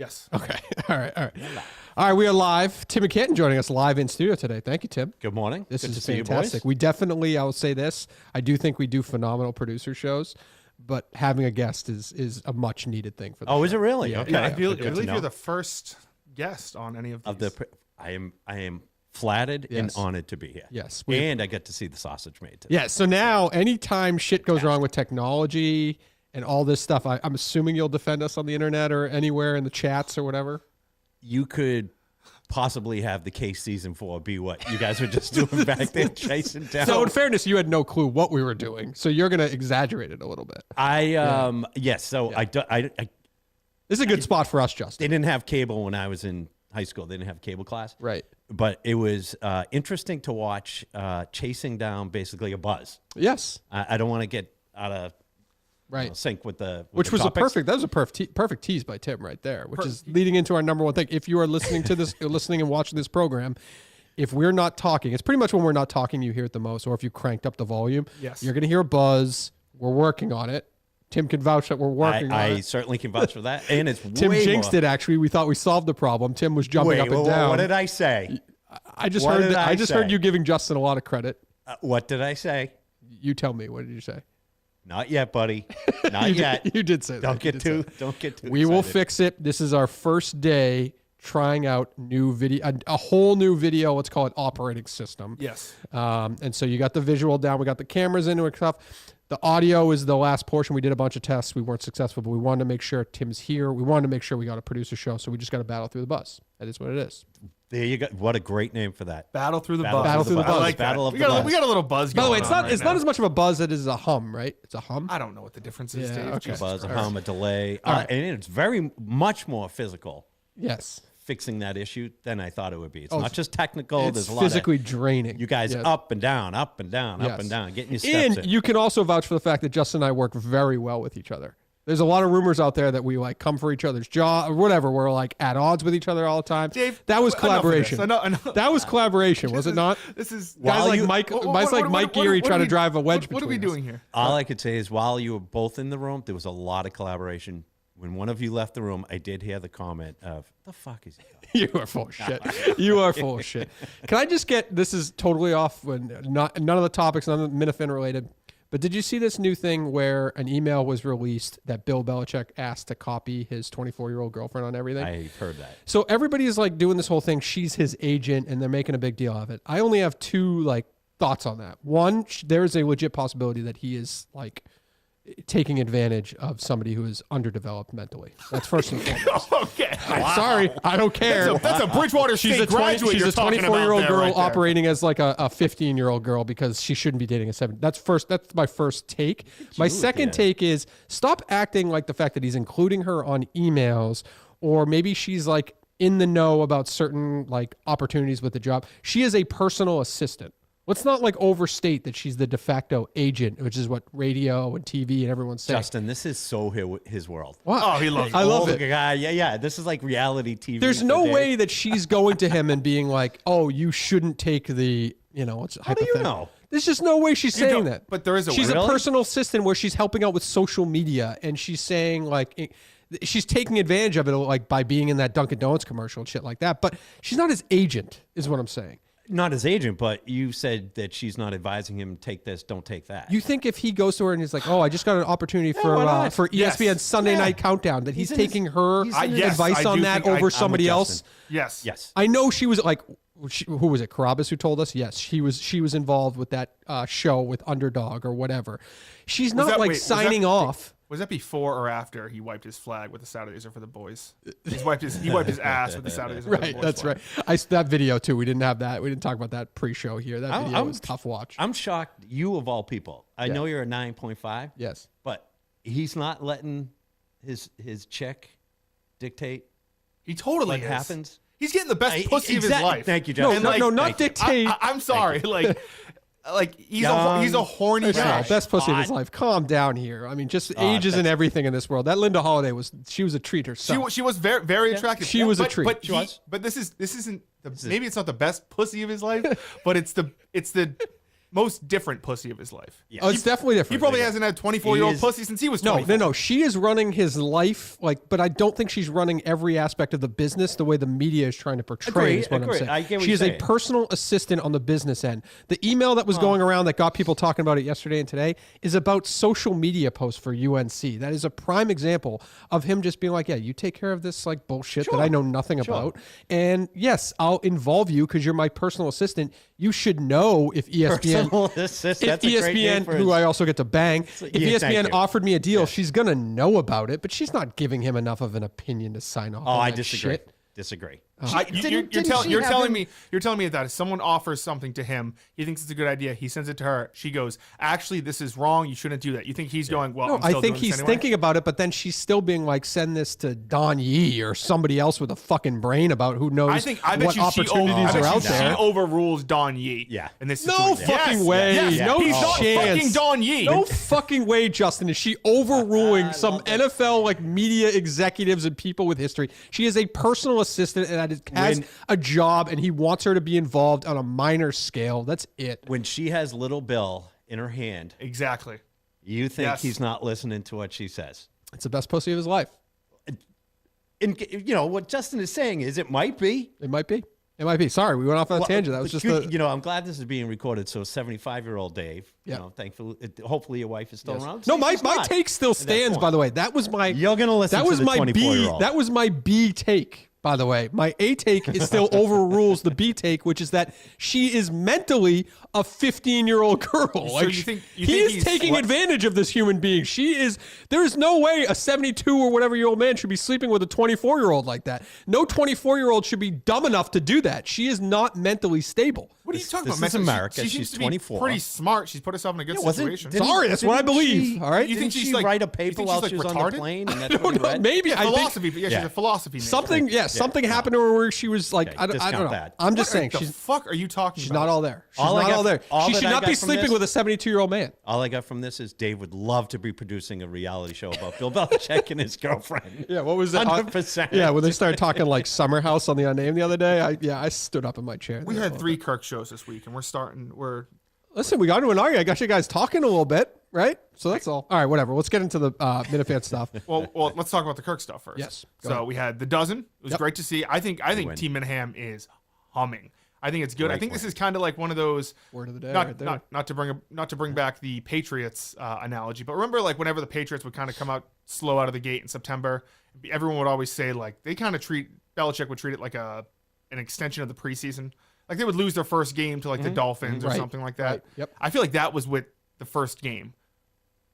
Yes. Okay. All right. All right. We are live. Tim In Canton joining us live in studio today. Thank you, Tim. Good morning. This Good is to see you, fantastic. boys. We definitely, I will say this, I do think we do phenomenal producer shows, but having a guest is a much needed thing for the show. Is it really? Yeah. Okay. Yeah, I Good to believe know. you're the first guest on any of these. I am flattered and Yes. honored to be here. Yes. And I get to see the sausage made today. Yeah. So now anytime shit goes wrong with technology and all this stuff, I'm assuming you'll defend us on the internet or anywhere in the chats or whatever. You could possibly have the case season 4 be what you guys were just doing back there, chasing down. So in fairness, you had no clue what we were doing. So you're going to exaggerate it a little bit. Yes. So I This is a good spot for us, Justin. they didn't have cable when I was in high school. They didn't have cable class. Right. But it was interesting to watch chasing down basically a buzz. Yes. I don't want to get out of Right. sync with the Which the was topics. that was a perfect tease by Tim right there, which is leading into our number one thing. If you are listening to this, listening and watching this program, if we're not talking, it's pretty much when we're not talking, you hear it the most, or if you cranked up the volume, Yes. you're going to hear a buzz. We're working on it. Tim can vouch that we're working on I it. certainly can vouch for that. And it's Tim way jinxed more. it, actually. We thought we solved the problem. Tim was jumping Wait, up and down. what did I say? I just what heard did I just heard say? you giving Justin a lot of credit. What did I say? You tell me. What did you say? Not yet, buddy. Not you yet. Did, you did say that. Don't You get did say too. that. Don't get too. We will excited. fix it. This is our first day trying out new video, a whole new video. Let's call it operating system. Yes. And so you got the visual down. We got the cameras into it stuff. The audio is the last portion. We did a bunch of tests. We weren't successful, but we wanted to make sure Tim's here. We wanted to make sure we got a producer show. So we just got to battle through the buzz. That is what it is. There you go. What a great name for that. Battle through the Battle buzz. Battle through the I buzz. like Battle that. of we the got buzz. we got a little buzz By the going way, it's on not right it's now. not as much of a buzz as it is a hum, right? It's a hum. I don't know what the difference is, Yeah, Dave. okay. Jesus Buzz, a Christ. hum, a delay. All right. And it's very much more physical Yes. fixing that issue than I thought it would be. It's Oh, not just technical. It's There's a lot physically of draining. you guys Yes. up and down, up and down, Yes. up and down, getting your steps And in. you can also vouch for the fact that Justin and I work very well with each other. There's a lot of rumors out there that we like come for each other's jaw or whatever. We're like at odds with each other all the time. Dave, that was enough of collaboration. this. Enough. That was collaboration, was it not? This is Guys While like you- Mike, What- guys like Mike Geary what trying are to we- drive a wedge What are we between us. doing here? All I could say is while you were both in the room, there was a lot of collaboration. When one of you left the room, I did hear the comment of, the fuck is he talking You are full of shit. You are full of shit. Can I just get, this is totally off, none of the topics, none of the Minifan related, but did you see this new thing where an email was released that Bill Belichick asked to copy his 24-year-old girlfriend on everything? I heard that. So everybody is like doing this whole thing. She's his agent and they're making a big deal of it. I only have two like thoughts on that. One, there is a legit possibility that he is like taking advantage of somebody who is underdeveloped mentally. That's first and foremost. Okay. I'm sorry. I don't care. That's a Bridgewater State graduate she's you're a talking 24-year-old about girl there, right there. operating as like a 15-year-old girl because she shouldn't be dating a 7. That's my first take. My second again. take is stop acting like the fact that he's including her on emails, or maybe she's like in the know about certain like opportunities with the job. She is a personal assistant. Let's not like overstate that she's the de facto agent, which is what radio and TV and everyone's saying. Justin, this is so his world. What? Oh, he loves it. I love Old it. guy, yeah. This is like reality TV. There's for no Dave. way that she's going to him and being like, "Oh, you shouldn't take the, it's How do you hypothetical." know? There's just no way she's saying don't, that. but there is a She's way. a Really? personal assistant where she's helping out with social media, and she's saying like, she's taking advantage of it like by being in that Dunkin' Donuts commercial and shit like that. But she's not his agent, is what I'm saying. Not his agent, but you said that she's not advising him, take this, don't take that. You think if he goes to her and he's like, "Oh, I just got an opportunity why for not? ESPN Yes. Sunday Yeah. Night Countdown," that he's He's in taking his- her he's in his- Yes, advice I on do that think over I'm somebody with else? Justin. Yes. Yes. I know she was like, who was it? Carabas who told us? Yes, she was involved with that show with Underdog or whatever. She's not like signing off. Was that before or after he wiped his flag with the Saturdays are for the boys? He wiped his ass with the Saturdays are for the Right, boys. that's flag. right. That video too. We didn't have that. We didn't talk about that pre-show here. That video was tough watch. I'm shocked. You of all people. I Yeah. know you're a 9.5. Yes. But he's not letting his chick dictate He totally what is. happens. He's getting the best pussy of his Exactly. life. Thank you, No, Justin. no, not Thank you. dictate. I'm sorry. Like he's Young, a horny First of all, guy. best pussy of his hot. life. Calm down here. I mean, just age isn't everything in this world. That Linda Holiday was a treat herself. She was very very attractive. She was a but, treat. But, She but this isn't maybe it's not the best pussy of his life, but it's the most different pussy of his life. Yeah. Oh, it's definitely He different. probably hasn't had 24-year-old He is- pussy since he was No, 24. no. She is running his life, but I don't think she's running every aspect of the business the way the media is trying to portray. Is what I'm saying. I get what she you're is a saying. personal assistant on the business end. The email that was going around that got people talking about it yesterday and today is about social media posts for UNC. That is a prime example of him just being like, "Yeah, you take care of this like bullshit that I know nothing about, and yes, I'll involve you because you're my personal assistant. You should know if ESPN." Personal assistant. If That's a great name ESPN, for who his- I also get to bang, if Yeah, thank ESPN you. offered me a deal, she's gonna know about it, but she's not giving him enough of an opinion to sign off. Oh, on I that disagree. Shit. Disagree. You're telling me that if someone offers something to him, he thinks it's a good idea. He sends it to her. She goes, "Actually, this is wrong. You shouldn't do that." You think he's going, "Well, No, I'm still I think doing this he's anyway?" thinking about it, but then she's still being like, "Send this to Don Yee or somebody else with a fucking brain about who knows I bet what you opportunities are out she there." overrules Don Yee. Yeah. In this No situation. fucking way. Yes. No He's not chance. fucking Don Yee. No fucking way, Justin. Is she overruling some NFL like media executives and people with history? She is a personal assistant and has a job, and he wants her to be involved on a minor scale. That's it. When she has little Bill in her hand, Exactly. you think Yes. he's not listening to what she says. It's the best pussy of his life. And you know what Justin is saying is it might be. It might be. It might be. Sorry, we went off on a tangent. That was just you know, I'm glad this is being recorded. So 75-year-old Dave, Yeah. you know, thankfully, hopefully your wife is still around. No, See, my she's not take still at that stands. point. By the way, that was my. You're gonna listen That to was the my B. 24-year-old. That was my B take. By the way, my A take is still overrules the B take, which is that she is mentally a 15-year-old girl. So you think he is he's- taking advantage of this human being. She is. There is no way a 72 or whatever year old man should be sleeping with a 24-year-old like that. No 24-year-old should be dumb enough to do that. She is not mentally stable. What are you talking this about? is man? America. She She's seems to be 24. Pretty smart. She's put herself in a good situation. Sorry, that's what I believe. All right. You think Didn't she's she like- write a you paper think while she's, she like, was on retarded? the plane? And that's I what don't he know. read? Maybe I think Philosophy, but yeah, she's Yeah. a philosophy major. something happened to her where she was like, I don't discount know. that. I'm just What saying the she's. fuck are you talking She's about? not all there. She's All I not got- all there. all She that should I not got be from sleeping this- with a 72-year-old man. All I got from this is Dave would love to be producing a reality show about Bill Belichick and his girlfriend. Yeah, what was that? 100%. Yeah, when they started talking like Summer House on the Unnamed the other day, I stood up in my chair. We there. had 3 Kirk shows this week, and we're Listen, we got into an argument. I got you guys talking a little bit, right? So that's all. All right, whatever. Let's get into the Minifan stuff. well. Let's talk about the Kirk stuff first. Yes, go So ahead. we had the dozen. It was Yep. great to see. I think win. Team Minihane is humming. I think it's good. I Great think this win. is kind of like one of those. Word of the day Not, right there. not to bring back the Patriots analogy, but remember like whenever the Patriots would kind of come out slow out of the gate in September, everyone would always say like they kind of Belichick would treat it like an extension of the preseason. Like they would lose their first game to like the Dolphins or Right. something like that. Right. Yep. I feel like that was with the first game,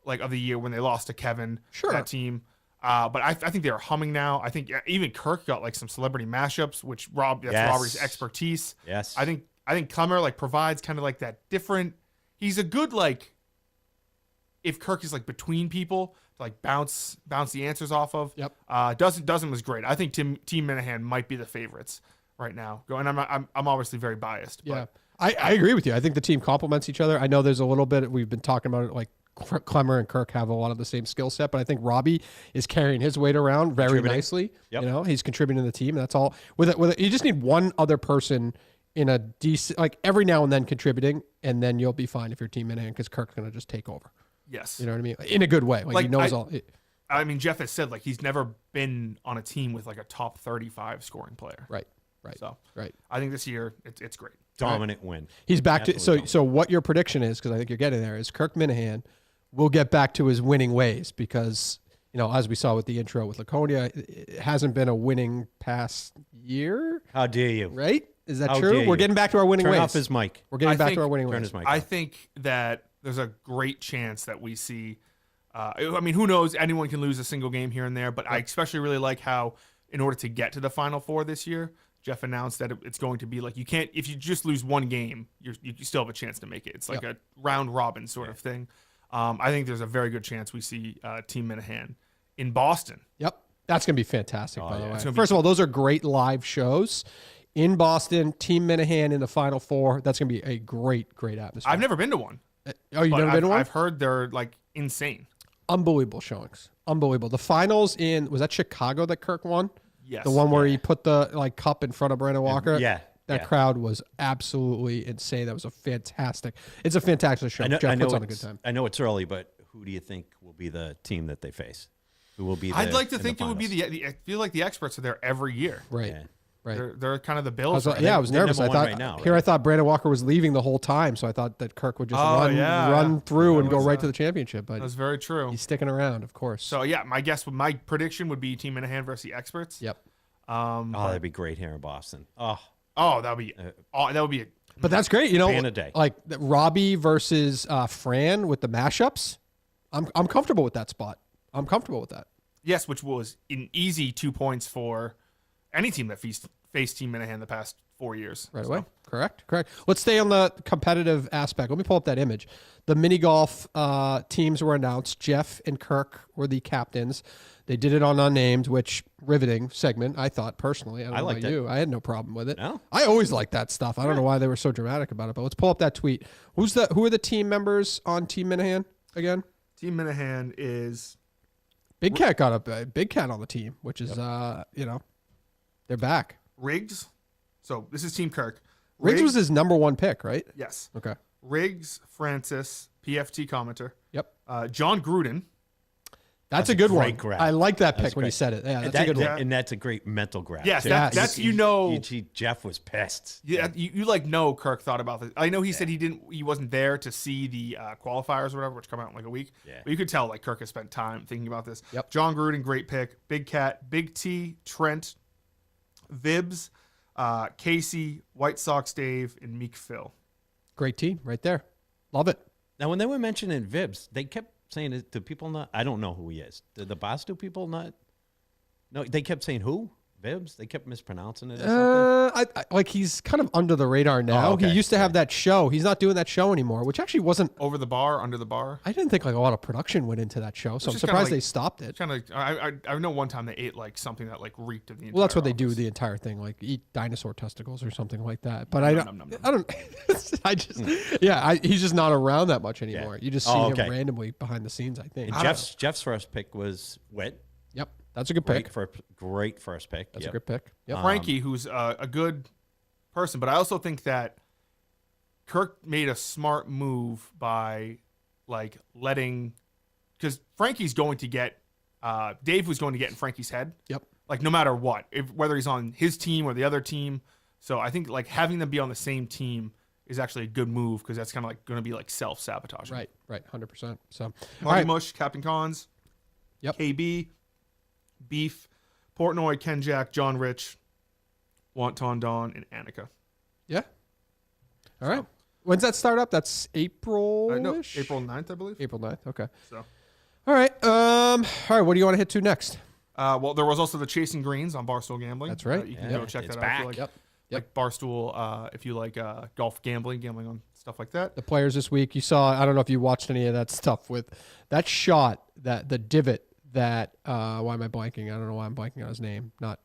like of the year when they lost to Kevin. Sure. That team. But I think they're humming now. I think even Kirk got like some celebrity mashups, which that's Yes. Robbie's expertise. Yes. I think Clemmer like provides kind of like that different. He's a good like. If Kirk is like between people, to like bounce the answers off of. Yep. Dozen was great. I think Team Minihane might be the favorites right now. And I'm obviously very biased. Yeah, But I agree with you. I think the team complements each other. I know there's a little bit, we've been talking about it, like Clemmer and Kirk have a lot of the same skill set, but I think Robbie is carrying his weight around very Contributing. nicely. Yep. You know, he's contributing to the team. That's all. With it, you just need one other person in a decent, like every now and then contributing, and then you'll be fine if your team in hand because Kirk's going to just take over. yes. You know what I mean? In a good way. Like he knows all. I mean, Jeff has said like he's never been on a team with like a top 35 scoring player. Right. Right. So Right. I think this year it's great. Dominant win. He's back to Absolutely so what your prediction is, because I think you're getting there, is Kirk Minihane will get back to his winning ways because, you know, as we saw with the intro with Laconia, it hasn't been a winning past year, How dare you? right? Is that How true? dare We're you. getting back to our winning Turn ways. off his mic. We're getting I back think- to our winning Turn ways. his mic I off. think that there's a great chance that we see. I mean, who knows? Anyone can lose a single game here and there, but I especially really like how, in order to get to the Final Four this year, Jeff announced that it's going to be like you can't if you just lose one game, you still have a chance to make it. It's like a round robin sort of thing. I think there's a very good chance we see Team Minihane in Boston. Yep. That's going to be fantastic, by the yeah. way. It's gonna be- First of all, those are great live shows. In Boston, Team Minihane in the Final Four. That's going to be a great, great atmosphere. I've never been to one. Oh, you've but never been to one? I've heard they're like insane. Unbelievable showings. Unbelievable. The finals was that Chicago that Kirk won? Yes. The one where he put the like cup in front of Brandon Walker? Yeah. That crowd was absolutely insane. That was it's a fantastic show. Jeff puts on a good time. I know it's early, but who do you think will be the team that they face? Who will be? I'd like to think it would be I feel like the experts are there every year. Right. Yeah. Right. They're kind of the Bills. I was nervous. I thought I thought Brandon Walker was leaving the whole time, so I thought that Kirk would just run through and go right to the championship. But that's very true. He's sticking around, of course. So yeah, my prediction would be Team Minihane versus the experts. Yep. That'd be great here in Boston. That would be But that's great, you know. Fan a day. Like Robbie versus Fran with the mashups. I'm comfortable with that spot. I'm comfortable with that. Yes, which was an easy 2 points for any team that faced Team Minihane the past 4 years. Right away. Correct. Let's stay on the competitive aspect. Let me pull up that image. The mini golf teams were announced. Jeff and Kirk were the captains. They did it on unnamed, which riveting segment, I thought personally. I don't know about you. I had no problem with it. No? I always like that stuff. I don't know why they were so dramatic about it, but let's pull up that tweet. Who are the team members on Team Minihane again? Team Minihane is Big Cat got a Big Cat on the team, which is they're back. Riggs. So this is Team Kirk. Riggs was his number one pick, right? Yes. Okay. Riggs, Francis, PFT commenter. Yep. John Gruden. That's a good one. Grab. I like that pick when you said it. Yeah, that's a good one. And that's a great mental grab. Yes, too. that's Jeff was pissed. Yeah, you know Kirk thought about this. I know he said he wasn't there to see the qualifiers or whatever, which come out in like a week. Yeah. But you could tell like Kirk has spent time thinking about this. Yep. John Gruden, great pick. Big Cat, Big T, Trent, Vibs, Casey, White Sox Dave, and Meek Phil. Great team right there. Love it. Now, when they were mentioning Vibs, they kept saying it to people not. I don't know who he is. Did the Boston people not? No, they kept saying who? Vibs? They kept mispronouncing it or something? Like he's kind of under the radar now. Oh, okay. He used to have that show. He's not doing that show anymore, which actually wasn't. Over the bar, under the bar. I didn't think like a lot of production went into that show, so I'm just surprised kinda they like- stopped it. Kind of. I know one time they ate like something that like reeked of the. Well, that's what they do office. the entire thing, like eat dinosaur testicles or something like that. But I don't. He's just not around that much anymore. You just see him randomly behind the scenes, I think. And Jeff's first pick was Witt. Yep, that's a good pick. Great first pick. That's a good pick. Yep. Frankie, who's a good person, but I also think that Kirk made a smart move by like letting, because Frankie's going to get Dave was going to get in Frankie's head. Yep. Like no matter what, whether he's on his team or the other team. So I think like having them be on the same team is actually a good move because that's kind of like going to be like self-sabotaging. Right, 100%. So, Marty Mush, Captain Cons, Yep. KB, Beef, Portnoy, Ken Jack, John Rich, Wonton Don, and Annika. Yeah. All right. When's that start up? That's April. No, April 9th, I believe. April 9th. Okay. So, All right. All right. What do you want to hit to next? well, there was also the Chasing Greens on Barstool Gambling. That's right. You can go check It's that back. out. If you like, Yep. like Barstool, if you like golf gambling on stuff like that. The players this week, you saw, I don't know if you watched any of that stuff with that shot, that the divot that, why am I blanking? I don't know why I'm blanking on his name. Why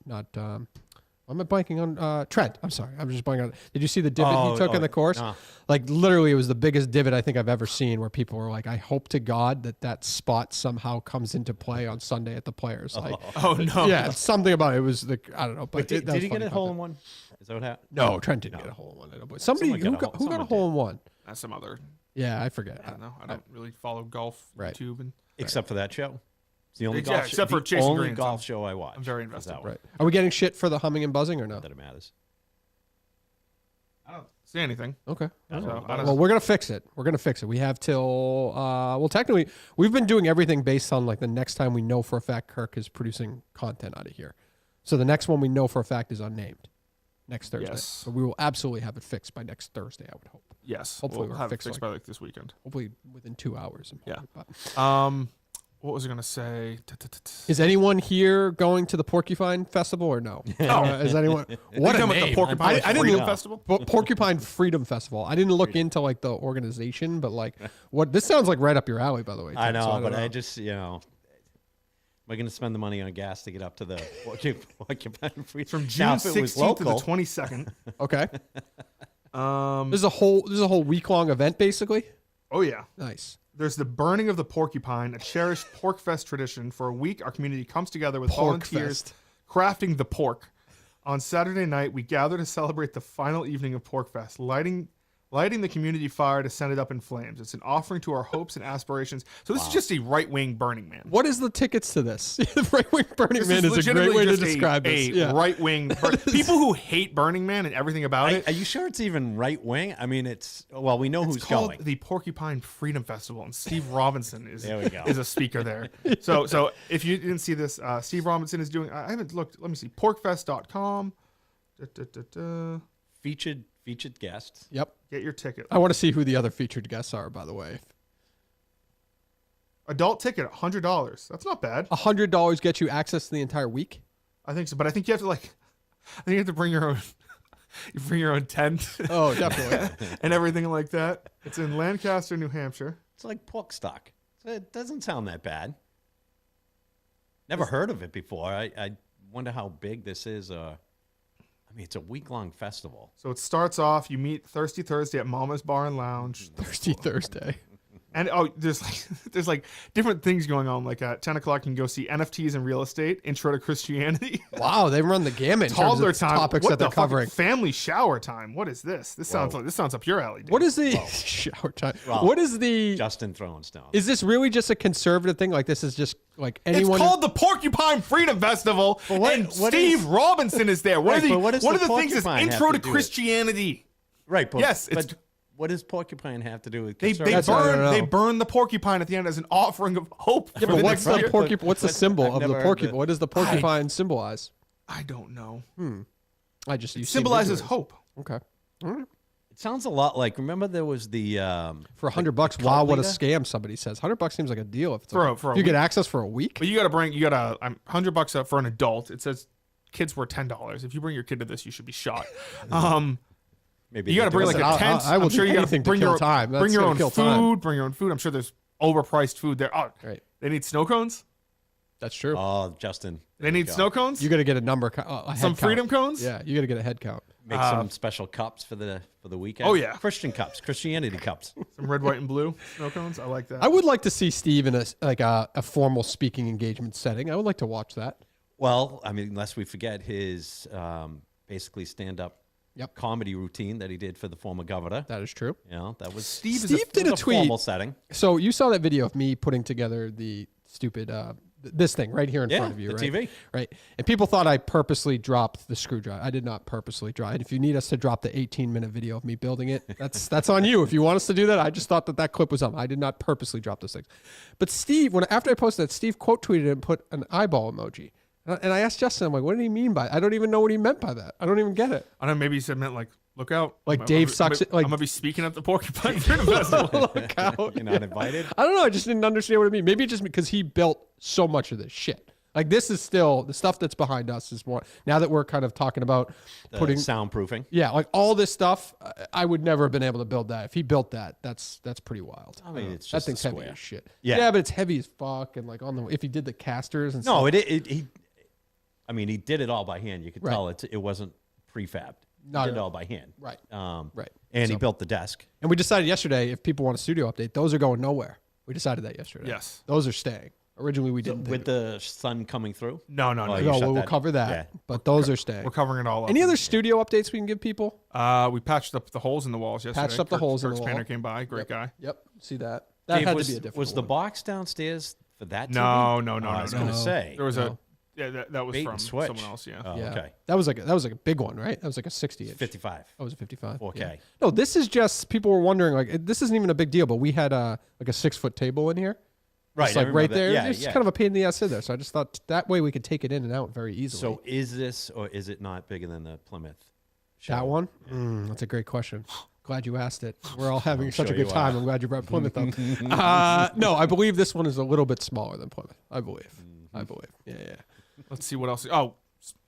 am I blanking on Trent? I'm sorry. I'm just blanking on. Did you see the divot he took in the course? No. Like literally, it was the biggest divot I think I've ever seen. Where people were like, "I hope to God that spot somehow comes into play on Sunday at the Players." Like, Oh no! yeah, something about it was I don't know. But Did that was he get funny a about hole that. in one? Is that what happened? No, Trent didn't get a hole in one. I don't believe. Somebody Someone who got a someone hole in one. That's some other. Yeah, I forget. I don't know. I don't really follow golf Right. YouTube and. Except for that show. It's the only Yeah, golf except show, for the Chasing only Greens. golf show I watch. I'm very is invested. that one. Right. Are we getting shit for the humming and buzzing or no? Not that it matters. I don't see anything. Okay. I don't know. Well, we're gonna fix it. We have till well, technically, we've been doing everything based on like the next time we know for a fact Kirk is producing content out of here. So the next one we know for a fact is unnamed next Thursday. Yes. So we will absolutely have it fixed by next Thursday. I would hope. Yes. Hopefully we'll we're have it fixed fixed by like this weekend. Hopefully within 2 hours. Yeah. But What was I gonna say? is anyone here going to the Porcupine Festival or no? Is anyone? What a Talking about name! the Porcupine I didn't Freedom look- Festival. Porcupine Freedom Festival. I didn't look into like the organization, but like what this sounds like right up your alley, by the way. I Tim, know, so don't but I just, am I going to spend the money on gas to get up to the Porcupine Free? From Now, June if it was 16th to the local, 22nd. Okay. This is a whole week long event basically. Oh yeah. Nice. There's the burning of the porcupine, a cherished pork fest tradition. For a week, our community comes together with Pork volunteers fest. crafting the pork. On Saturday night, we gather to celebrate the final evening of PorcFest, lighting the community fire to send it up in flames. It's an offering to our hopes and aspirations. So this is just a right-wing Burning Man. What is the tickets to this? Right-wing Burning Man is a great way to describe this. A right-wing people who hate Burning Man and everything about it. Are you sure it's even right-wing? I mean, we know who's called going. The Porcupine Freedom Festival, and Steve Robinson is go. is a speaker there. So if you didn't see this, Steve Robinson is doing. I haven't looked. Let me see. Porcfest.com. Featured guests. Yep. Get your ticket. I want to see who the other featured guests are, by the way. Adult ticket, $100. That's not bad. $100 gets you access to the entire week? I think so, but I think you have to I think you have to bring your own. You bring your own tent. Oh, definitely. And everything like that. It's in Lancaster, New Hampshire. It's like pork stock. It doesn't sound that bad. Never heard of it before. I wonder how big this is. I mean, it's a week-long festival. So it starts off, you meet Thirsty Thursday at Mama's Bar and Lounge. Thirsty Thursday. And there's like different things going on. Like at 10 o'clock, you can go see NFTs and real estate, Intro to Christianity. Wow, they run the gamut in terms Toddler of time. topics What that they're the fuck? covering. Family shower time. What is this? This sounds up your alley, dude. What is the shower time? Well, what is the Justin throwing stones? Is this really just a conservative thing? Like this is just like anyone? It's called the Porcupine Freedom Festival, and Steve Robinson is there. One of the things is Intro to Christianity. Right, but, yes, but what does porcupine have to do with they conservative? they burn the porcupine at the end as an offering of hope. Yeah, but what's the porcupine? What's the symbol I've of the never heard porcupine? that. What does the porcupine symbolize? I don't know. I just It symbolizes hope. Okay. All right. It sounds a lot like. Remember, there was the For $100. Wow, what a scam! Somebody says $100 seems like a deal. If it's For if a you week. get access for a week. But you got to $100 up for an adult. It says kids were $10. If you bring your kid to this, you should be shot. maybe You got to bring like a tent. I will I'm sure do you got to anything to bring kill your time. That's bring your gonna own kill food. time. Bring your own food. I'm sure there's overpriced food there. Oh, Right. They need snow cones. That's true. Oh, Justin. They need snow cones. You got to get a number. A Some head freedom count. cones. Yeah, you got to get a head count. Make some special cups for the weekend. Oh, yeah. Christian cups, Christianity cups. Some red, white, and blue snow cones. I like that. I would like to see Steve in a formal speaking engagement setting. I would like to watch that. Well, I mean, unless we forget his basically stand-up comedy routine that he did for the former governor. That is true. You know, that was Steve did a tweet. Formal setting. So you saw that video of me putting together the stupid this thing right here in front of you, the right? TV. Right. And people thought I purposely dropped the screwdriver. I did not purposely drop it. If you need us to drop the 18-minute video of me building it, that's on you. If you want us to do that, I just thought that clip was up. I did not purposely drop those things. But Steve, after I posted that, Steve quote tweeted it and put an eyeball emoji. And I asked Justin, I'm like, what did he mean by it? I don't even know what he meant by that. I don't even get it. I don't know. Maybe he said meant like look out. Like Dave sucks it. Like I'm gonna be speaking at the Porcupine Freedom Festival. look out. You're not invited. I don't know. I just didn't understand what it mean. Maybe just because he built so much of this shit. Like this is still the stuff that's behind us is more now that we're kind of talking about putting soundproofing. Yeah, like all this stuff. I would never have been able to build that. If he built that, that's pretty wild. I mean, it's that just thing's a heavy square. as shit. Yeah. But it's heavy as fuck. And like if he did the casters and No, stuff. he did it all by hand. You could tell it wasn't prefabbed. He Not did at it all. all by hand. Right. Right. Right. And he So- built the desk. And we decided yesterday if people want a studio update, those are going nowhere. We decided that yesterday. Yes. Those are staying. Originally we didn't. With the sun coming through? No. Oh, no, you shut we'll that- cover that. yeah. But those are staying. We're covering it all up. Any other studio updates we can give people? We patched up the holes in the walls yesterday. Patched up the holes in the Kirk's wall. painter came by. Great guy. Yep. See that? That Dave, had was, to be a different Was the one. box downstairs for that TV? No. I was going to no. say. There was No. that was Bait from and switch. someone else. Yeah. Oh, Yeah. okay. That was like a big one, right? That was like a 60-inch. 55. Oh, was it 55? 4K. Yeah. No, this is just people were wondering like this isn't even a big deal, but we had like a 6-foot table in here. Right. Just I like remember right that. there. Yeah, It's yeah. kind of a pain in the ass in there. So I just thought that way we could take it in and out very easily. So is this or is it not bigger than the Plymouth show? that one? That's a great question. Glad you asked it. We're all having such sure a good you time. are. I'm glad you brought Plymouth up. No, I believe this one is a little bit smaller than Plymouth. I believe. Yeah. Let's see what else. Oh,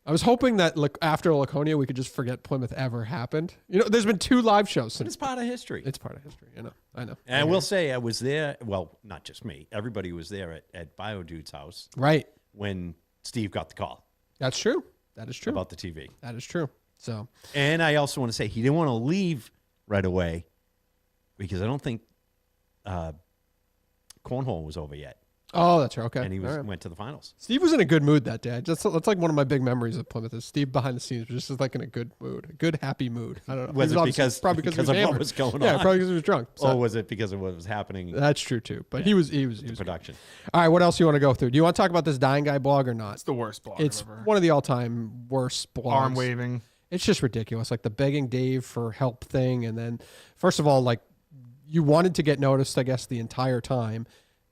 I was hoping that after Laconia, we could just forget Plymouth ever happened. You know, there's been 2 live shows But since. it's part of history. It's part of history. I know. And I will say I was there. Well, not just me. Everybody was there at BioDude's house Right. when Steve got the call That's true. That is true. about the TV. That is true. So And I also want to say he didn't want to leave right away because I don't think cornhole was over yet. Oh, that's right. Okay. and he All right. went to the finals. Steve was in a good mood that day. That's like one of my big memories of Plymouth. Is Steve behind the scenes was just like in a good mood, a good happy mood. I don't know. Was He it obviously- because he of was what hammered. was going Yeah, on? probably because he was drunk. So Or was it because of what was happening? that's true too. But he was Production. All right, what else you want to go through? Do you want to talk about this dying guy blog or not? It's the worst blog It's ever. one of the all-time worst blogs. Arm waving. It's just ridiculous. Like the begging Dave for help thing. And then, first of all, like you wanted to get noticed, I guess, the entire time.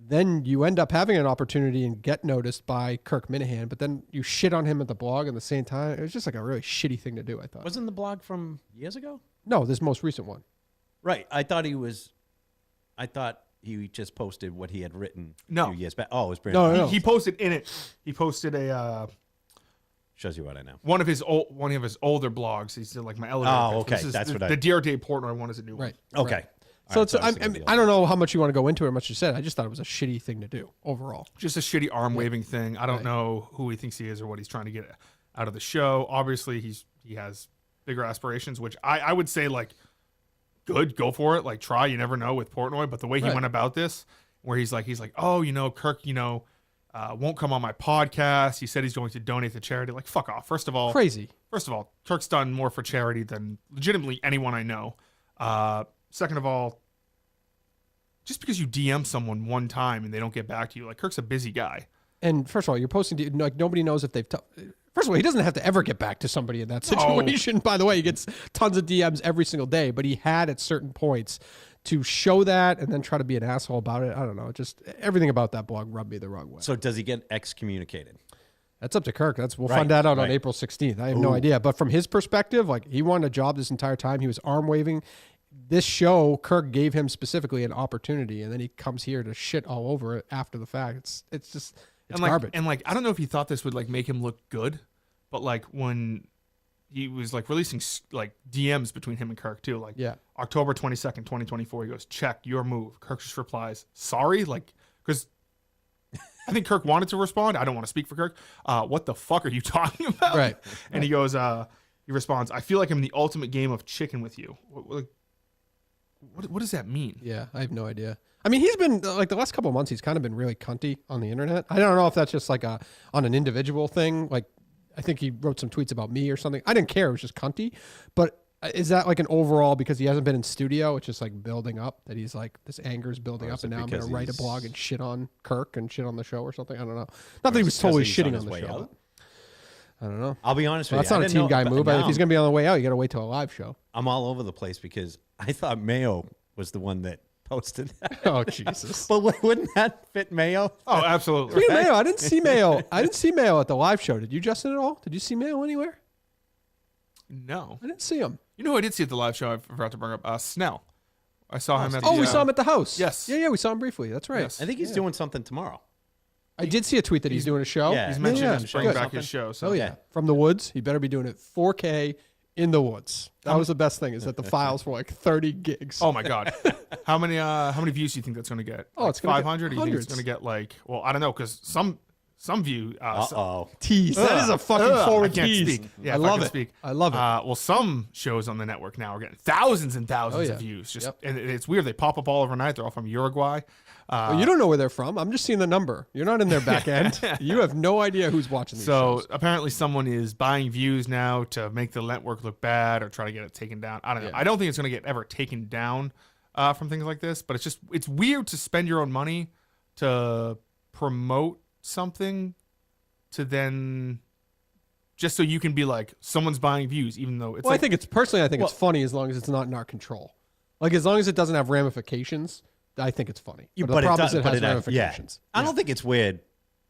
Then you end up having an opportunity and get noticed by Kirk Minihane, but then you shit on him at the blog at the same time. It was just like a really shitty thing to do, I thought. Wasn't the blog from years ago? No, this most recent one. Right. I thought he just posted what he had written No. a few years back. Oh, it was brand No, new. no. He posted in it. He posted a Shows you what I know. one of his older blogs. He said like my elevator. Oh, pitch. okay. This is That's the, what I- the Dear Dave Portnoy one is a new Right. one. Okay. Right. All So right, it's, so I was thinking of the I other don't know how much you want to go into it, how much you said. I just thought it was a shitty thing to do overall. Just a shitty arm waving thing. I don't know who he thinks he is or what he's trying to get out of the show. Obviously, he has bigger aspirations, which I would say like good, go for it, like try. You never know with Portnoy, but the way he Right. went about this, where he's like, oh, Kirk, won't come on my podcast. He said he's going to donate to charity. Like, fuck off. First of all, Crazy. Kirk's done more for charity than legitimately anyone I know. Second of all, just because you DM someone one time and they don't get back to you, like Kirk's a busy guy. And first of all, you're posting to, like nobody knows if they've. First of all, he doesn't have to ever get back to somebody in that situation. By the way, he gets tons of DMs every single day, but he had at certain points to show that and then try to be an asshole about it. I don't know. Just everything about that blog rubbed me the wrong way. So does he get excommunicated? That's up to Kirk. We'll Right, find that out on right. April 16th. I have no idea. But from his perspective, like he wanted a job this entire time. He was arm waving. This show, Kirk gave him specifically an opportunity, and then he comes here to shit all over it after the fact. It's just garbage. And like I don't know if he thought this would like make him look good, but like when he was like releasing like DMs between him and Kirk too, like Yeah. October 22nd, 2024, he goes, check your move. Kirk just replies, sorry, like because I think Kirk wanted to respond. I don't want to speak for Kirk. What the fuck are you talking about? Right. And he goes, he responds, I feel like I'm in the ultimate game of chicken with you. What does that mean? Yeah, I have no idea. I mean, he's been like the last couple of months. He's kind of been really cunty on the internet. I don't know if that's just like on an individual thing. Like, I think he wrote some tweets about me or something. I didn't care. It was just cunty. But is that like an overall because he hasn't been in studio? It's just like building up that he's like this anger is building Or up, is and it now I'm going to because write a he's- blog and shit on Kirk and shit on the show or something. I don't know. Not that he is was it totally because he's on shitting his on the way show. out? I don't know. I'll be honest Well, with that's you. not I a didn't team know- guy but move. now If he's going to be on the way out, you got to wait till a live show. I'm all over the place because I thought Mayo was the one that posted that. Oh Jesus! But wouldn't that fit Mayo? Oh, absolutely. Speaking of Mayo, I didn't see Mayo. I didn't see Mayo at the live show. Did you, Justin, at all? Did you see Mayo anywhere? No. I didn't see him. You know who I did see at the live show? I forgot to bring up Snell. I saw him at the Oh, we saw him at the house. Yes. Yeah, we saw him briefly. That's right. Yes. I think he's doing something tomorrow. I did see a tweet that he's doing a show. yeah, He's Yeah, mentioned yeah, to bring good. back his show. So Oh yeah, from the woods. He better be doing it 4K in the woods. That was the best thing. Is that the files were like 30 gigs. Oh my God. How many views do you think that's going to get? Oh, it's gonna get 500. Do you think it's hundreds. going to get like? Well, I don't know because some view. Uh-oh. tease. That is a fucking forward I can't tease. speak. Yeah, I if love can it. Speak. I love it. Well, some shows on the network now are getting thousands and thousands yeah. of views. Just Yep. and it's weird. They pop up all overnight. They're all from Uruguay. Well, you don't know where they're from. I'm just seeing the number. You're not in their back end. You have no idea who's watching these So shows. apparently someone is buying views now to make the network look bad or try to get it taken down. I don't know. Yeah. I don't think it's going to get ever taken down from things like this, but it's weird to spend your own money to promote something to then just so you can be like someone's buying views, even though it's Well, like, I think it's funny as long as it's not in our control. Like as long as it doesn't have ramifications, I think it's funny. But the problem is it has ramifications. I don't think it's weird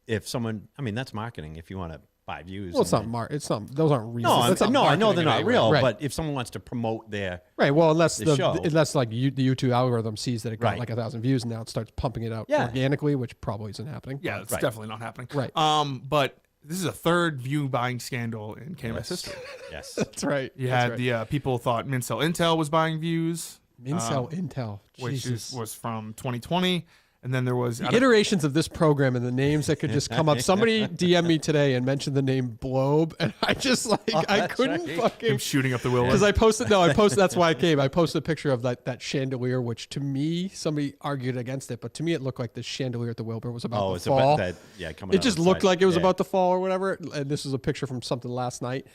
if someone. I mean, that's marketing. If you want to buy views, Well, it's and not It's not. Those aren't reasons. No, That's not I know marketing they're in not any way. real. Right. But if someone wants to promote their Right. Well, unless the show. unless like the YouTube algorithm sees that it got Right. like 1,000 views and now it starts pumping it out Yeah. organically, which probably isn't happening. yeah, it's Right. definitely not happening. Right. But this is a third view buying scandal in KMS history. yes, That's right. You That's had right. the people thought Mincel Intel was buying views, Mincel Intel, which Jesus. was from 2020, And then there was The iterations of this program and the names that could just come up. Somebody DM me today and mentioned the name Blobe, and I just I couldn't fucking him shooting up the Willow. because I posted. That's why I came. I posted a picture of that chandelier, which to me somebody argued against it, but to me it looked like the chandelier at the Wilbur was about to it's fall. about that. Yeah, coming. It just looked like it was about to fall or whatever. And this is a picture from something last night.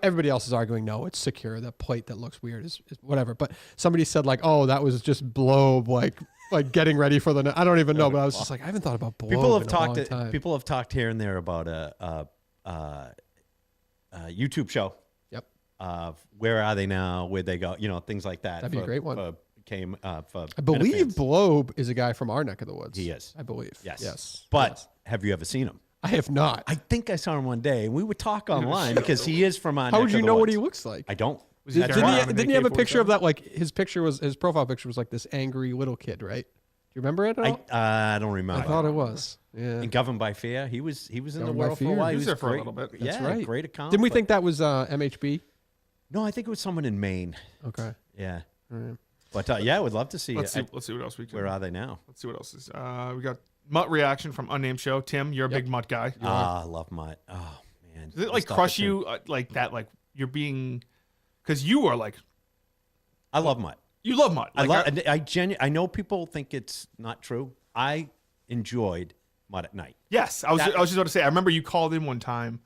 Everybody else is arguing, no, it's secure. That plate that looks weird is whatever. But somebody said like, oh, that was just Blobe, like getting ready for the. I don't even know, but I was just like, I haven't thought about Blobe. People have talked here and there about a YouTube show. Yep. Where are they now? Where'd they go? Things like that. That'd be a great one. I believe Blobe is a guy from our neck of the woods. He is. I believe. Yes. But have you ever seen him? I have not. I think I saw him one day, and we would talk online because he is from our How neck would you of the know what woods. he looks like? I don't. Didn't he have a picture of that? Like his profile picture was like this angry little kid, right? Do you remember it at all? I don't remember. I thought it was. Yeah. And Governed by Fear, he was in the Governed by world for a Fear. while. He was there for a great. little bit. Yeah, That's right. great account. Didn't we think that was MHB? No, I think it was someone in Maine. Okay. Yeah. All right. But yeah, I would love to see. Let's see what else we can. Where are they now? Let's see what else is. We got Mutt reaction from unnamed show. Tim, you're a big Mutt guy. I love Mutt. Oh man, Does it like crush you like that? Like you're being, because you are like, I love Mutt. you love Mutt. Like, I know people think it's not true. I enjoyed Mutt at Night. yes, I was just about to say. I remember you called in one time,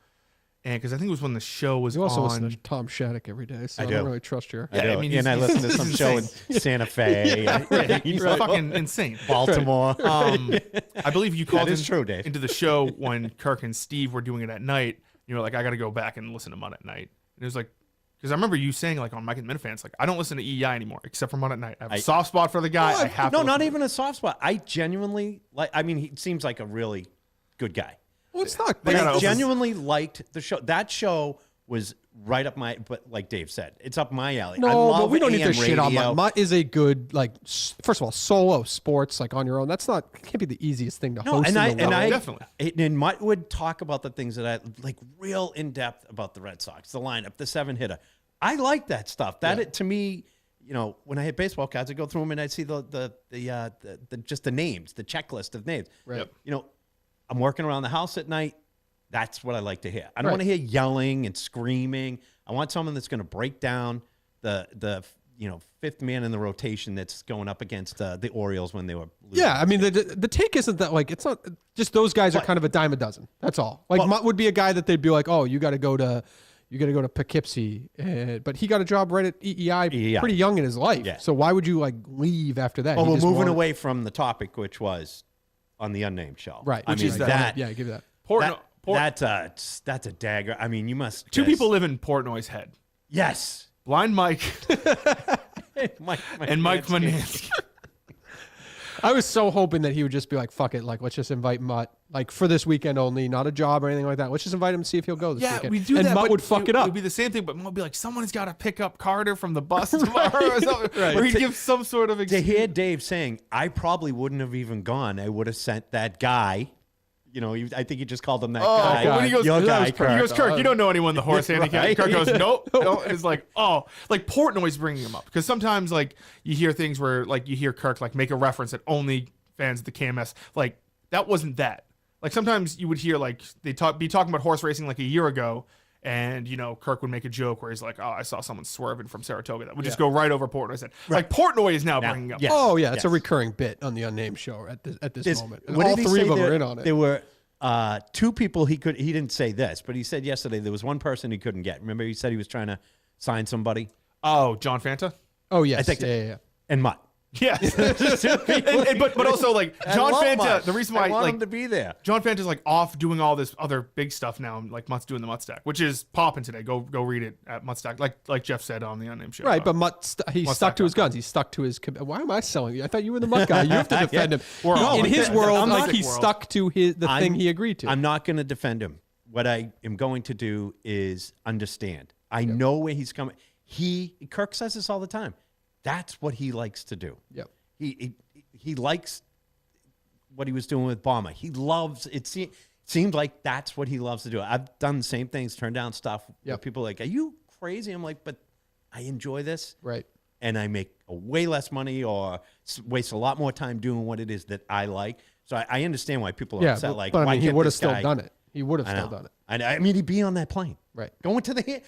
and because I think it was when the show was You also on. listen to Tom Shattuck every day, so I do. don't really trust your. Yeah, I mean, and I he's- listen to some he's show in insane. Santa Fe, He's fucking insane. Baltimore. I believe you called That is true, Dave. into the show when Kirk and Steve were doing it at night. You were like, I got to go back and listen to Mutt at Night. And it was like, because I remember you saying like on Mike and Minifan, it's like, I don't listen to EI anymore except for Mutt at Night. I have a soft spot for the guy. I have no, to not listen. even a soft spot. I genuinely like. I mean, he seems like a really good guy. Well, it's not. They But gotta I open- genuinely liked the show. That show was right up my. But like Dave said, it's up my alley. I No, love but we don't need to AM shit on radio. Mutt. Mutt is a good first of all, solo sports like on your own. That's not can't be the easiest thing to No, host. and in the world. Definitely. And Mutt would talk about the things that I like, real in depth about the Red Sox, the lineup, the 7-hitter. I like that stuff. To me, when I hit baseball cards, I go through them and I see the just the names, the checklist of names. Right. I'm working around the house at night. That's what I like to hear. I don't Right. want to hear yelling and screaming. I want someone that's going to break down the fifth man in the rotation that's going up against the Orioles when they were losing. Yeah, I mean the take isn't that like it's not just those guys are kind of a dime a dozen. That's all. Like Mutt would be a guy that they'd be like, oh, you got to go to Poughkeepsie, but he got a job right at EEI pretty young in his life. Yeah. So why would you like leave after that? Well, He we're just moving wanted- away from the topic, which was on the unnamed show. Right. I Which mean, is that. Yeah, give you that. That's a dagger. I mean, you must. Two people live in Portnoy's head. Yes. Blind Mike Mike and Mike Mutnansky. Mutnansky. I was so hoping that he would just be like, fuck it, like let's just invite Mutt, like for this weekend only, not a job or anything like that. Let's just invite him and see if he'll go this Yeah, weekend. we do and that. Mutt but would fuck it It up. would be the same thing, but Mutt would be like, someone's got to pick up Carter from the bus tomorrow or something. Right. Or he'd give some sort of To excuse. hear Dave saying, I probably wouldn't have even gone. I would have sent that guy. I think he just called him that guy. When he goes, Your guy, Kirk. He goes, Kirk, you don't know anyone in the horse handicap. Right. Kirk goes, nope. No. And it's like, oh, like Portnoy's bringing him up. Because sometimes like you hear things where like you hear Kirk like make a reference that only fans of the KMS, like that wasn't that. Like sometimes you would hear like they be talking about horse racing like a year ago, and Kirk would make a joke where he's like, oh, I saw someone swerving from Saratoga. That would just go right over Portnoy's head. Like Portnoy is now bringing up. yes. Oh yeah, it's a Yes. recurring bit on the unnamed show at this moment. And What all did he three say of them there? are in on it. There were two people he didn't say this, but he said yesterday there was one person he couldn't get. Remember he said he was trying to sign somebody? Oh, John Fanta? Oh yes, think yeah. And Mutt. Yes. but also like John Fanta, Mutt. the reason why I want like him to be there. John Fanta's like off doing all this other big stuff now. Like Mutt's doing the Mutt Stack, which is popping today. Go read it at Mutt Stack. Like Jeff said on the unnamed show. Right, but Mutt he stuck to his guns. He stuck to his. Why am I selling you? I thought you were the Mutt guy. You have to defend him. We're all In like his that. world, I'm not- he stuck to the thing he agreed to. I'm not going to defend him. What I am going to do is understand. I know where he's coming. Kirk says this all the time. That's what he likes to do. Yep. He likes what he was doing with Obama. He loves it. Seemed like that's what he loves to do. I've done the same things, turned down stuff. Where Yep. people are like, are you crazy? I'm like, but I enjoy this. Right. and I make way less money or waste a lot more time doing what it is that I like. So I understand why people are upset. Like, but I why mean, he can't would have this still guy- done it. He would have I still know. done it. I mean, he'd be on that plane. Right. Going to the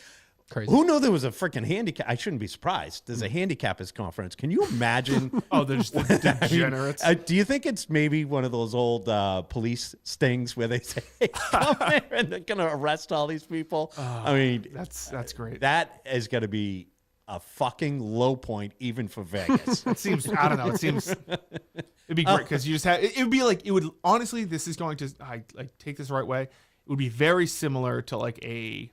Crazy. Who knew there was a freaking handicap? I shouldn't be surprised. There's a handicappers conference. Can you imagine? Oh, there's the degenerates. Do you think it's maybe one of those old police stings where they say, hey, come here, and they're going to arrest all these people? I mean, That's great. that is going to be a fucking low point even for Vegas. It seems, I don't know. It seems it'd be great because you just have. It would be like, it would honestly. This is going to. I like take this the right way. It would be very similar to like a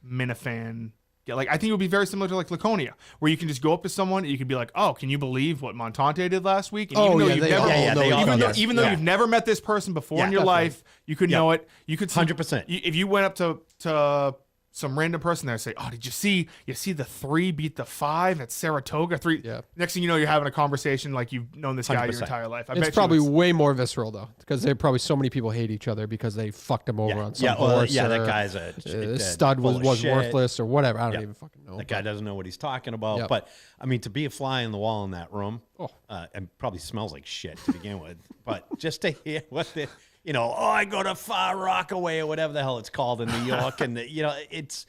Minifan. Yeah, like I think it would be very similar to like Laconia, where you can just go up to someone and you could be like, "Oh, can you believe what Montante did last week?" And Oh, even though yeah, you've they never, all know each other. even though you've never met this person before Yeah, in your definitely. life, you could know it. You could 100%. If you went up to some random person there and say, "Oh, did you see the 3 beat the 5 at Saratoga 3?" Yeah. Next thing you know, you're having a conversation like you've known this guy your 100%. entire life. I It's bet you probably it's- way more visceral though, because there probably so many people hate each other because they fucked him over on some horse. that or, guy's a stud full of was shit. worthless or whatever. I don't Yep. even fucking know. That guy doesn't know what he's talking about. Yep. But I mean, to be a fly in the wall in that room, Oh. and probably smells like shit to begin with. But just to hear what the, I go to Far Rockaway or whatever the hell it's called in New York, and it's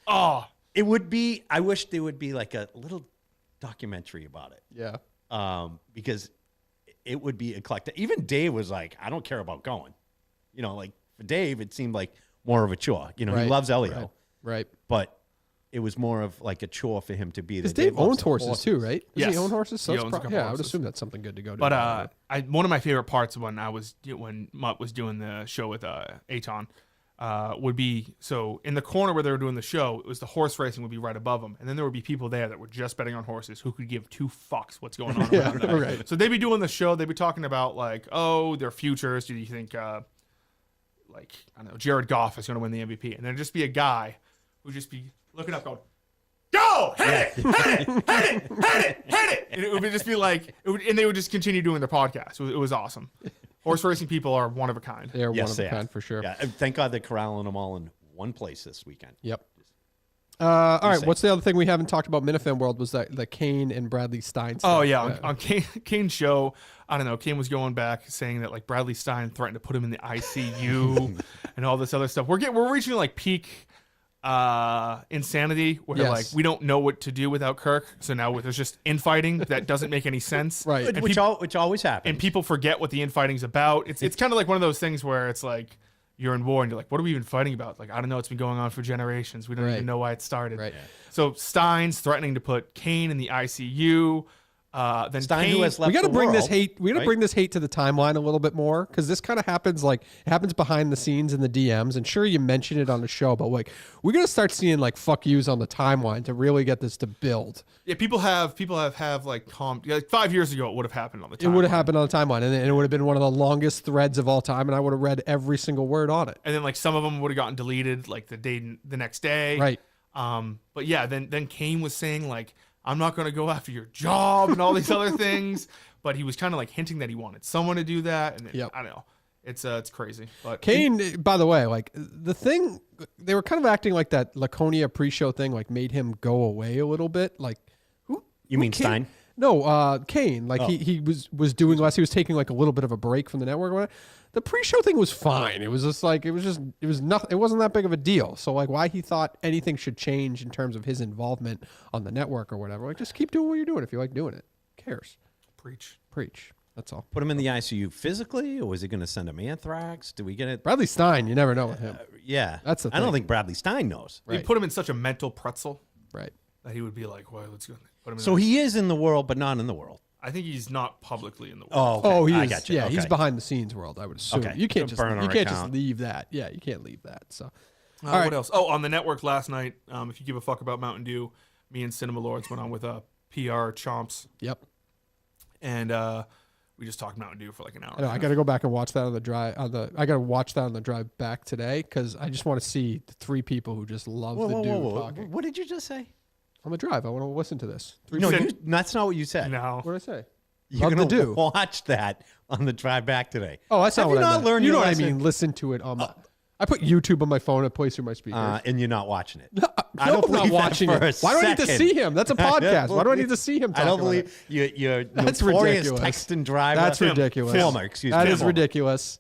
it would be. I wish there would be like a little documentary about it. Yeah. Because it would be eclectic. Even Dave was like, I don't care about going. Like for Dave, it seemed like more of a chore. He Right, loves Elio, Right. but it was more of like a chore for him to be there. Because Dave loves owns the horses too, right? Does Yes. he own horses? So He it's owns a couple I would horses. assume that's something good to go to. But one of my favorite parts when Mutt was doing the show with Aton would be, so in the corner where they were doing the show, it was the horse racing would be right above them, and then there would be people there that were just betting on horses who could give 2 fucks what's going on around them. right. So they'd be doing the show, they'd be talking about like, oh, their futures. Do you think like, I don't know, Jared Goff is going to win the MVP? And there'd just be a guy who'd just be looking up going, go, hit it, hit it, hit it, hit it, hit it. And it would just be like, and they would just continue doing their podcast. It was awesome. Horse racing people are one of a kind. They're Yes, one of they a are. kind for sure. Yeah, and thank God they're corralling them all in one place this weekend. Yep. All right. say. What's the other thing we haven't talked about? Minifan World was that the Kane and Bradley Stein stuff. Oh yeah, on Kane's show, I don't know. Kane was going back saying that like Bradley Stein threatened to put him in the ICU and all this other stuff. We're reaching like peak insanity where Yes. like we don't know what to do without Kirk. So now there's just infighting that doesn't make any sense. Right. And Which always happens. and people forget what the infighting's about. It's kind of like one of those things where it's like you're in war and you're like, what are we even fighting about? Like, I don't know. It's been going on for generations. We don't Right. even know why it started. Right. So Stein's threatening to put Kane in the ICU. Then Stein, Kane, who has left We got to the bring this world, hate. We got to right? bring this hate to the timeline a little bit more because this kind of happens like it happens behind the scenes in the DMs. And sure, you mentioned it on the show, but like we're gonna start seeing like fuck yous on the timeline to really get this to build. yeah, people have like 5 years ago it would have happened on the It timeline. would have happened on the timeline, and it would have been one of the longest threads of all time, and I would have read every single word on it. And then like some of them would have gotten deleted like the next day. Right. But yeah, then Kane was saying like, I'm not going to go after your job and all these other things. But he was kind of like hinting that he wanted someone to do that. And Yep. I don't know. It's crazy. But Kane, by the way, like the thing, they were kind of acting like that Laconia pre-show thing, like made him go away a little bit. Like, You mean Kane? Stein? No, Kane. Like he was doing less. He was taking like a little bit of a break from the network. Or whatever. The pre-show thing was fine. It was just like it was nothing. It wasn't that big of a deal. So like, why he thought anything should change in terms of his involvement on the network or whatever? Like, just keep doing what you're doing if you like doing it. Who cares? Preach. That's all. Put him in the ICU physically, or was he going to send him anthrax? Do we get it? Bradley Stein, you never know with him. Yeah, That's the I don't thing. think Bradley Stein knows. they put him in such a mental pretzel Right. that he would be like, well, let's go put him in So he is in the world, but not in the world. I think he's not publicly in the world. Oh, okay. Oh, he I is. got you. Yeah, he's Okay. behind the scenes world. I would assume. Okay. You can't So just burner just account. leave that. Yeah, you can't leave that. So All right. What else? Oh, on the network last night, if you give a fuck about Mountain Dew, me and Cinema Lords went on with PR Chomps, yep. and we just talked Mountain Dew for like an hour. I know. I got to go back and watch that on the drive. I got to watch that on the drive back today because I just want to see the 3 people who just love the dude talking What did you just say? on the drive. I want to listen to this. No, said- that's not what you said. No. What did I say? You're Love to gonna do. watch that on the drive back today. Oh, that's Have not you what I not meant. learned You your know what I lesson? mean? Listen to it on my. I put YouTube on my phone. It plays through my speakers. And you're not watching it. I don't believe not that watching for it. a Why do I need to second. see him? That's a podcast. Why do I need to see him? I don't talk about it? believe you're That's notorious ridiculous. text and driver. That's ridiculous. Former, excuse me. That is Former. ridiculous.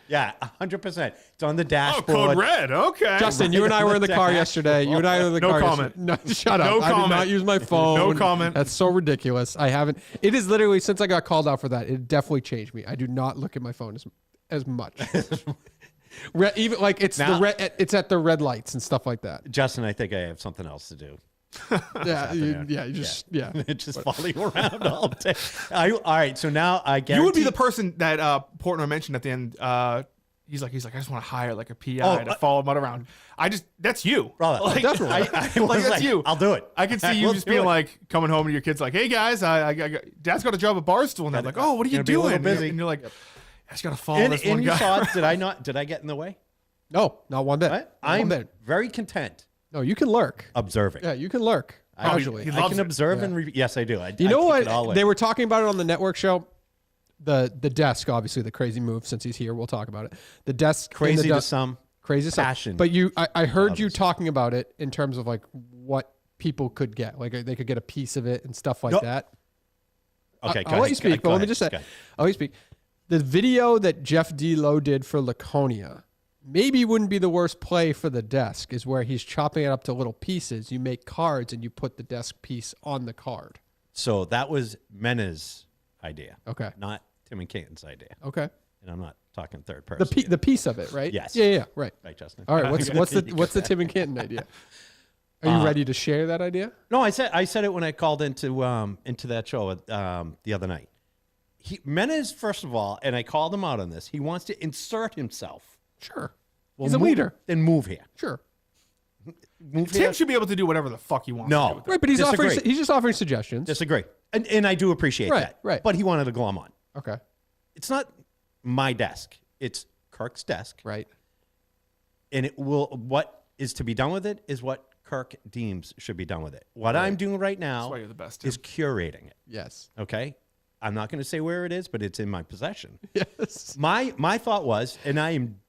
Yeah, 100%. It's on the Oh, dashboard. code red. Okay. Justin, you and I were in the car yesterday. You and I were in the No car. comment. No, shut up. No I did comment. not use my phone. No comment. That's so ridiculous. I haven't. It is literally since I got called out for that. It definitely changed me. I do not look at my phone as much. Even like it's Now- the red. It's at the red lights and stuff like that. Justin, I think I have something else to do. Yeah, afternoon. you just yeah. Just following around all day. All right, so now I guarantee You would be the person that Portnoy mentioned at the end. He's like, I just want to hire like a PI to follow Mud around. That's you, brother. Like, Definitely. I was that's like, you. I'll do it. I can see I you will just do being it. like coming home to your kids, like, "Hey guys, Dad's got a job at Barstool," and they're like, "Oh, what are you Gonna be a little doing?" busy. And you're like, "I just gotta follow And this one you guy." saw it. Did I get in the way? No, not one bit. Right? Not one I'm bit. very content No, you can lurk. observing. Yeah, you can lurk casually. he I loves can it. observe and yes, I do. You know I take it all what? in. They were talking about it on the network show. The desk, obviously, the crazy move. Since he's here, we'll talk about it. The desk, in crazy the to some. crazy stuff. passion But I heard you others. talking about it in terms of like what people could get, like they could get a piece of it and stuff like No. that. Okay, I'll let you speak, but let me just say, I'll let you speak. The video that Jeff D. Lowe did for Laconia maybe wouldn't be the worst play for the desk, is where he's chopping it up to little pieces. You make cards and you put the desk piece on the card. So that was Mena's idea. Okay. Not Tim In Canton's idea. Okay. And I'm not talking third person. The piece of it, right? Yes. Yeah, right. Right, Justin. All right. What's the Tim and Canton idea? Are you ready to share that idea? No, I said it when I called into that show the other night. Mena's, first of all, and I called him out on this. He wants to insert himself. Sure. Well, He's a move- leader. Then move here. Sure. Move Tim here. should be able to do whatever the fuck he wants. No. to do with it. Right, but he's Disagree. offering. He's just offering suggestions. Disagree. And I do appreciate Right, that. right. But he wanted a glom on. Okay. It's not my desk. It's Kirk's desk. Right. And what is to be done with it is what Kirk deems should be done with it. What I'm doing right That's now why you're the best. Tim. is curating it. Yes. Okay? I'm not going to say where it is, but it's in my possession. Yes. My thought was, and I am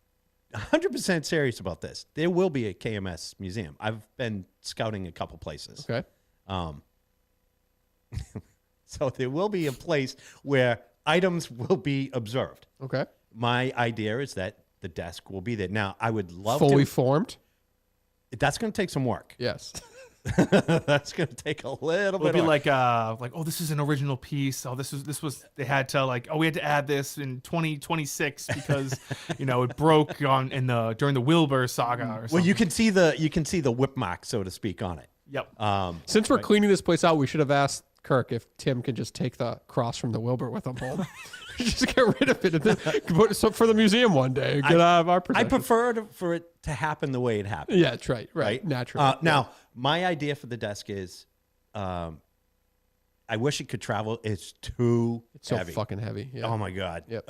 100% serious about this, there will be a KMS museum. I've been scouting a couple places. Okay. So there will be a place where items will be observed. Okay. My idea is that the desk will be there. Now, I would love Fully to. formed. That's going to take some work. Yes. That's going to take a little It'll bit be of like oh, this is an original piece. Oh, this was they had to we had to add this in 2026 because it broke during the Wilbur saga or something. Well, you can see the whip mark, so to speak, on it. Yep. Since we're cleaning this place out, we should have asked Kirk if Tim can just take the cross from the Wilbur with him home. Just get rid of it and then put it for the museum one day. Get out of our I possession. prefer for it to happen the way it happened. Yeah, that's right. Naturally. Now, my idea for the desk is, I wish it could travel. It's too it's so heavy. fucking heavy. Yeah. Oh my god. Yep.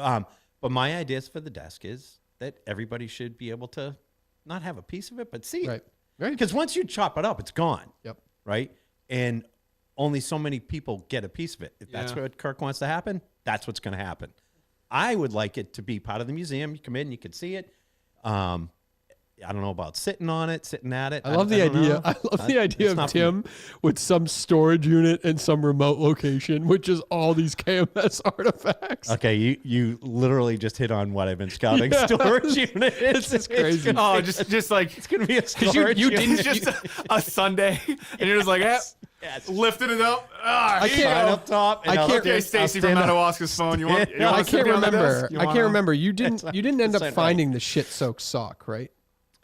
But my ideas for the desk is that everybody should be able to not have a piece of it, but see Right. it. Right. Because once you chop it up, it's gone. Yep. Right. And only so many people get a piece of it. If that's Yeah. what Kirk wants to happen, that's what's going to happen. I would like it to be part of the museum. You come in, you can see it. I don't know about sitting on it, sitting at it. I love the don't idea. know. I love the idea It's of not for me. Tim with some storage unit in some remote location, which is all these KMS artifacts. Okay, you literally just hit on what I've been scouting. Storage unit. This is crazy. Oh, just like It's gonna be a you storage didn't unit. just a Sunday and you're just like, Yes. lifting it up. Ah, I here you can't- Right go. up top. and I I'll can't- look Okay, at- Stacy I'll from stand up. Madawaska's phone. You want? You I want I to sit can't down at remember. this? You I wanna- can't remember. You didn't end up 100% finding the shit soaked sock, right?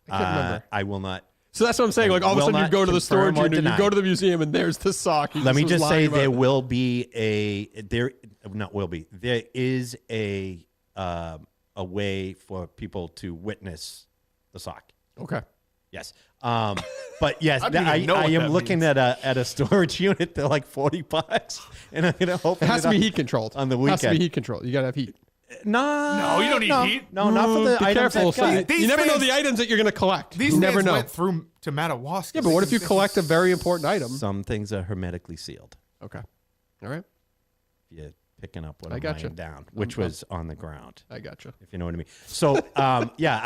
I can't remember. I will not. So that's what I'm saying. Like all of a will sudden you not go to the storage confirm or unit, you deny. go to the museum, and there's the sock. Let me was just say lying about there it. will be there is a way for people to witness the sock. Okay. Yes. But yes, I don't even know I what am that looking means. at a storage unit. They're like $40, and I'm gonna open It has to be up heat controlled. on the It has to be weekend. heat controlled. You gotta have heat. No, you don't need heat. No, not for the Be items. careful. that got- These You never know fans- the items that you're gonna collect. These you never fans know. went through to Madawaska. Yeah, but what if you collect a very important item? Some things are hermetically sealed. Okay. All right. If you picking up what I I'm gotcha. laying down, which was on the ground. I gotcha. If you know what I mean. So, yeah,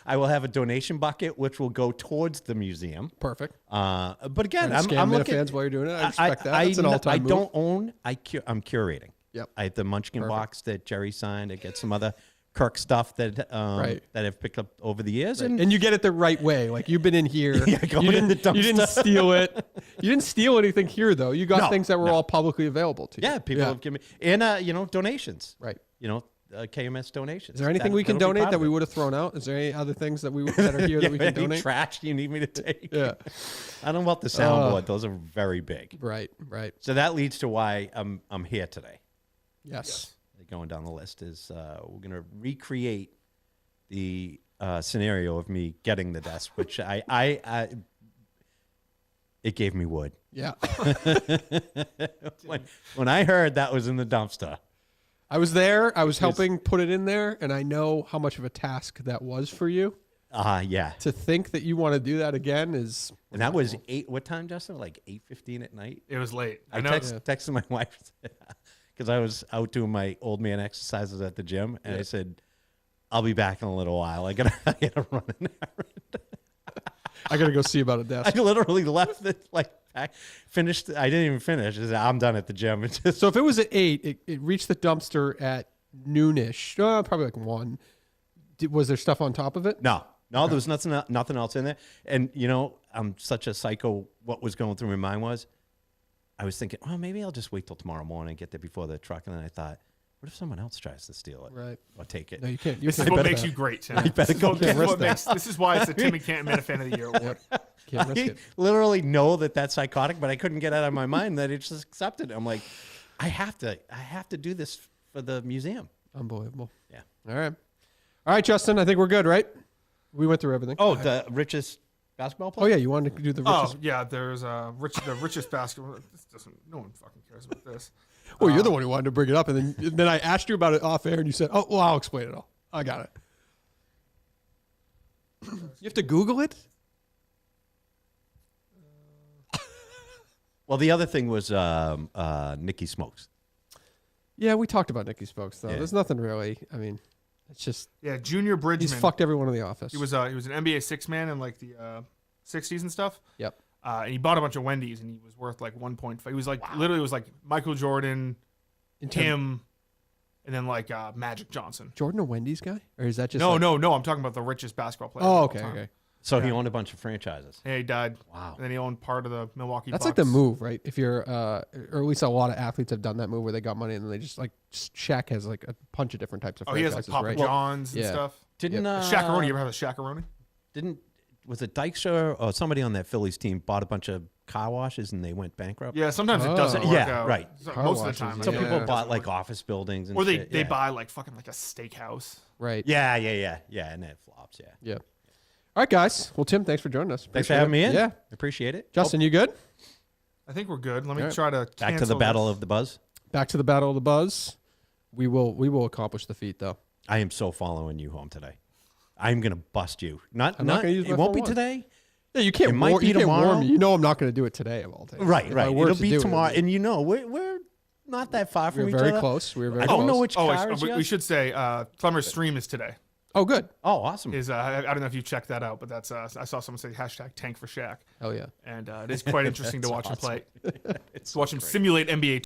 I will have a donation bucket, which will go towards the museum. Perfect. But again, I'm Scam looking. Minifans while you're doing it. I respect that. That's an I all-time move. don't own. I'm curating. Yep. I have the Munchkin Perfect. box that Jerry signed. I get some other Kirk stuff that Right. that I've picked up over the years, And you get it the right way. Like you've been in here. Yeah, going in the dumpster. You didn't steal it. You didn't steal anything here, though. You got No, things that were no. all publicly available to you. yeah, people have given me and donations. Right. KMS donations. Is there anything we can that'll be donate part that of we it. would have thrown out? Is there any other things that that are here that we can any donate? trash you need me to take? Yeah. I don't know about the soundboard; those are very big. Right. Right. So that leads to why I'm here today. Yes. Going down the list is we're going to recreate the scenario of me getting the desk, which I it gave me wood. Yeah. when I heard that was in the dumpster. I was there. I was helping put it in there, and I know how much of a task that was for you. Yeah. To think that you want to do that again is. And that was 8. What time, Justin? Like 8:15 at night. It was late. I texted my wife because I was out doing my old man exercises at the gym, and I said, "I'll be back in a little while. I gotta run an errand." I got to go see about a desk. I literally left it finished. I didn't even finish. I said, I'm done at the gym. It's just, So if it was at 8, it reached the dumpster at noonish, probably like 1. Was there stuff on top of it? no, there was nothing else in there. And I'm such a psycho. What was going through my mind was, I was thinking, oh, maybe I'll just wait till tomorrow morning and get there before the truck. And then I thought, what if someone else tries to steal it? Right. Or take it? No, you can't. This is what makes you great, Tim. I better go This is get what this is why it's the Tim In Canton Minifan of the Year award. Can't risk I it. literally know that that's psychotic, but I couldn't get out of my mind that it's just accepted. I'm like, I have to do this for the museum. Unbelievable. Yeah. All right, Justin. I think we're good, right? We went through everything. Oh, the richest basketball Oh player? yeah, you wanted to do the richest. Oh yeah, there's the richest basketball. This doesn't. No one fucking cares about this. Well, you're the one who wanted to bring it up, and then I asked you about it off air, and you said, "Oh, well, I'll explain it all. I got it." You have to Google it. Well, the other thing was Nikki Smokes. Yeah, we talked about Nicky Spokes though. Yeah. There's nothing really. I mean, it's just Yeah, Junior Bridgman. he's fucked everyone in the office. He was an NBA six man in like the 60s and stuff. Yep. And he bought a bunch of Wendy's, and he was worth like 1.5. He was like literally it was like Michael Jordan, him, and then like Magic Johnson. Jordan a Wendy's guy, or is that just No, like- no. I'm talking about the richest basketball player. Oh, of all okay, time. okay. So he owned a bunch of franchises. Yeah, he died. Wow. And then he owned part of the Milwaukee That's Bucks. like the move, right? If you're, or at least a lot of athletes have done that move where they got money and then they just like Shaq has like a bunch of different types of Oh, he has franchises, like Papa right? John's and yeah. stuff. Didn't Shaq-a-roni. You ever have a Shaq-a-roni? Was it Dykstra or somebody on that Phillies team bought a bunch of car washes and they went bankrupt? Yeah, sometimes Oh. it doesn't work Yeah, out. right. Most Car of the washes, time. Some yeah. people it bought doesn't like work. office buildings and Or they shit, yeah. buy like fucking like a steakhouse. Right. Yeah, and that flops, yeah. Yeah. All right, guys. Well, Tim, thanks for joining us. Thanks for Appreciate having it. me in. Yeah. Appreciate it. Justin, you good? I think we're good. Let me All right. try to Back to the cancel battle this. of the buzz. Back to the battle of the buzz. We will accomplish the feat though. I am so following you home today. I'm gonna bust you. I'm not gonna use my it won't phone be once. today. Yeah, you can't. It might be you can't warn tomorrow. me. You know I'm not going to do it today of all days. Right, If I right. were It'll to be do it, tomorrow, it'd be- and we're not that far from We're each very other. close. We're very I don't know close. which Oh, car is we yours. should say Clemmer's stream is today. Oh, good. Oh, awesome. I don't know if you checked that out, but that's I saw someone say hashtag tank for Shaq. Hell yeah. And it is quite interesting to watch him play. It's To watch him simulate NBA